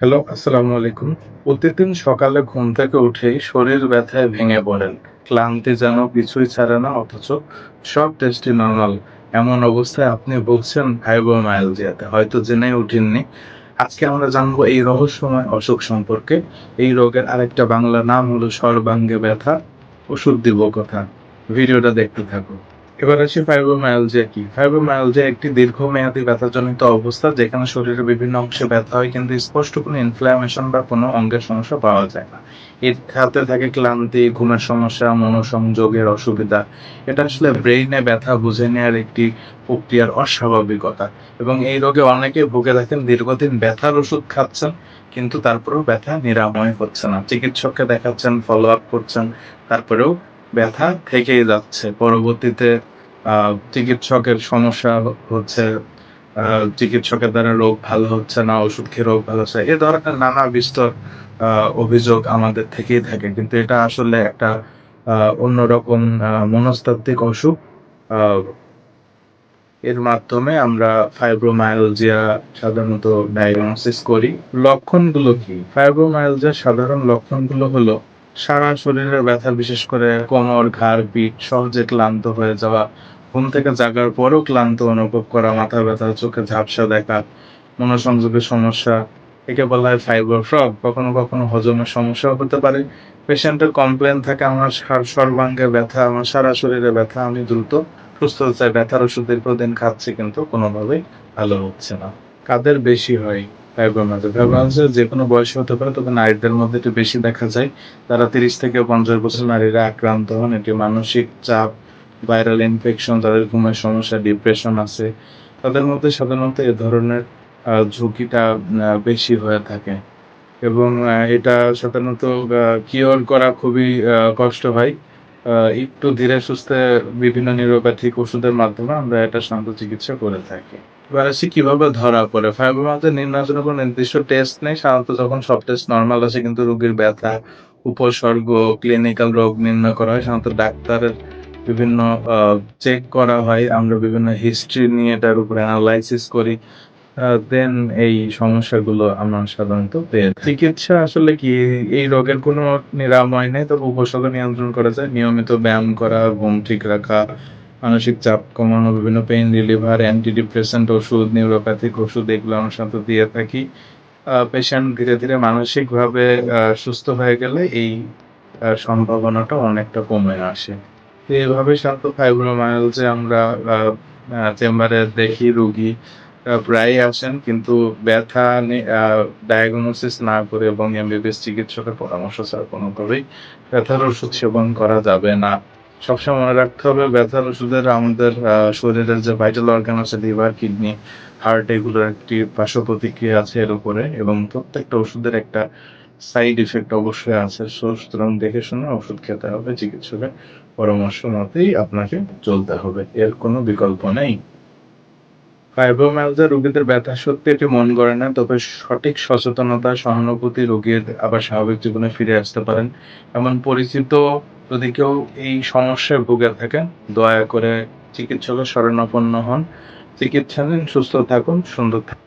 Hello, আসসালামু আলাইকুম। প্রতিদিন সকালে ঘুম থেকে উঠেই শরীর ব্যথায় ভেঙে পড়েন। ক্লান্তি যেন পিছুই ছাড়ে না অথচ সব টেস্টই নরমাল। এমন অবস্থায় আপনি ভুগছেন ফাইব্রোমায়ালজিয়াতে। হয়তো জেনেই উঠেননি। আজকে আমরা জানবো এই রহস্যময় অসুখ সম্পর্কে। এই রোগের আরেকটা বাংলা নাম হলো সর্বাঙ্গে ব্যথা। ওষুধ দিব কথা। ভিডিওটা দেখতে থাকুন। এবার আসি ফাইব্রোমায়ালজিয়া কি? ফাইব্রোমায়ালজিয়া একটি দীর্ঘমেয়াদী ব্যথাজনিত অবস্থা যেখানে শরীরের বিভিন্ন অংশে ব্যথা হয় কিন্তু স্পষ্ট কোনো ইনফ্ল্যামেশন বা কোনো অঙ্গের সমস্যা পাওয়া যায় না। এর সাথে থাকে ক্লান্তি, ঘুমের সমস্যা, মনোসংযোগের অসুবিধা। এটা আসলে ব্রেইনে ব্যথা বুঝে নেয়ার একটি প্রক্রিয়ার অস্বাভাবিকতা এবং এই রোগে অনেকেই ভুগে থাকেন দীর্ঘদিন ব্যথার ওষুধ খাচ্ছেন কিন্তু তারপরেও ব্যথা নিরাময় হচ্ছে না। চিকিৎসককে দেখাচ্ছেন, ফলো আপ করছেন, তারপরেও ব্যথা থেকেই যাচ্ছে। পরবর্তীতে চিকিৎসকের সমস্যা হচ্ছে, চিকিৎসকের দ্বারা রোগ ভালো হচ্ছে না, ওষুধ খেয়ে রোগ ভালো হচ্ছে। এ ধরনের নানা বিস্তর আ অভিযোগ আমাদের থেকেই থাকে। কিন্তু এটা আসলে একটা আ অন্যরকম মনস্তাত্ত্বিক অসুখ। আ এর মাধ্যমে আমরা ফাইব্রোমায়ালজিয়া সাধারণত ডায়াগনোসিস করি। লক্ষণগুলো কি? ফাইব্রোমায়ালজিয়ার সাধারণ লক্ষণগুলো হলো সারা শরীরের ব্যথা, বিশেষ করে কোমর, ঘাড়, পিঠ, সহজে ক্লান্ত হয়ে যাওয়া, ঘুম থেকে জাগার পরেও ক্লান্ত অনুভব করা, মাথা ব্যথা, চোখে ঝাপসা দেখা, মনোসংযোগের সমস্যা। একে বলা হয় ফাইব্রো ফ্রগ। কখনো, কখনো হজমের সমস্যাও হতে পারে। পেশেন্টের কমপ্লেইন থাকে আমার সর্বাঙ্গে ব্যথা, আমার সারা শরীরে ব্যথা, আমি দ্রুত সুস্থ হতে চাই। ব্যথার ওষুধ দীর্ঘদিন খাচ্ছি কিন্তু কোনোভাবেই ভালো হচ্ছে না। কাদের বেশি হয় ফাইব্রোমায়ালজিয়া? ফাইব্রোমায়ালজিয়া যেকোনো বয়সে হতে পারে, তবে নারীদের মধ্যে একটু বেশি দেখা যায়। যারা ৩০ থেকে ৫০ বছর নারীরা আক্রান্ত হন। এটি মানসিক চাপ, ভাইরাল ইনফেকশন, যাদের ঘুমের সমস্যা, ডিপ্রেশন আছে, তাদের মধ্যে সাধারণত এ ধরনের ঝুঁকিটা বেশি হয়ে থাকে এবং এটা সাধারণত কিওর করা খুবই কষ্ট হয়। আ একটু ধীরে সুস্থে বিভিন্ন নিউরোপ্যাথিক ওষুধের মাধ্যমে আমরা এটা শান্ত চিকিৎসা করে থাকি। এবার আসি কিভাবে ধরা পড়ে। ফাইব্রোমায়ালজিয়া নির্ণয়ের জন্য কোনো নির্দিষ্ট টেস্ট নেই। সাধারণত যখন সব টেস্ট নরমাল আসে কিন্তু রোগীর ব্যথা, উপসর্গ, ক্লিনিক্যাল রোগ নির্ণয় করা হয়। সাধারণত ডাক্তারের বিভিন্ন আ চেক করা হয়। আমরা বিভিন্ন হিস্ট্রি নিয়ে এটার উপরে এনালাইসিস করি। দেন এই সমস্যাগুলো আমরা সাধারণত পেয়ে থাকি। চিকিৎসা আসলে কি, এই রোগের কোনো নিরাময় নেই। তবে উপসর্গ নিয়ন্ত্রণ করা যায়। নিয়মিত ব্যায়াম করা, ঘুম ঠিক রাখা, মানসিক চাপ কমানো, বিভিন্ন পেইন রিলিভার, অ্যান্টি ডিপ্রেসেন্ট ওষুধ, নিউরোপ্যাথিক ওষুধ এগুলো আমরা সাধারণত দিয়ে থাকি। পেশেন্ট ধীরে, ধীরে মানসিকভাবে সুস্থ হয়ে গেলে এই সম্ভাবনাটা অনেকটা কমে আসে। তো এভাবে সাধারণত ফাইব্রোমায়ালজিয়া আমরা আ আ চেম্বারে দেখি রোগী প্রায়ই আসেন কিন্তু ব্যথা ডায়াগনোসিস না করে এবং এমবিবিএস চিকিৎসকের পরামর্শ ছাড়া কোনোভাবেই ব্যথার ওষুধ সেবন করা যাবে না। সবসময় মনে রাখতে হবে ব্যথার ওষুধের আমাদের শরীরের যে ভাইটাল অর্গান আছে লিভার, কিডনি, হার্ট, এগুলোর একটি পার্শ্ব প্রতিক্রিয়া আছে এর উপরে এবং প্রত্যেকটা ওষুধের একটা সাইড ইফেক্ট অবশ্যই আছে। সুতরাং দেখে শুনে ওষুধ খেতে হবে। চিকিৎসকের পরামর্শ মতেই আপনাকে চলতে হবে। এর কোনো বিকল্প নেই। ফাইব্রোমায়ালজিয়া রোগীদের ব্যথা সত্যি এটি মন গড়ে না। তবে সঠিক সচেতনতা, সহানুভূতি রোগীর আবার স্বাভাবিক জীবনে ফিরে আসতে পারেন। এমন পরিচিত যদি কেউ এই সমস্যায় ভুগে থাকেন, দয়া করে চিকিৎসকের শরণাপন্ন হন। চিকিৎসা নিন, সুস্থ থাকুন, সুন্দর থাকুন।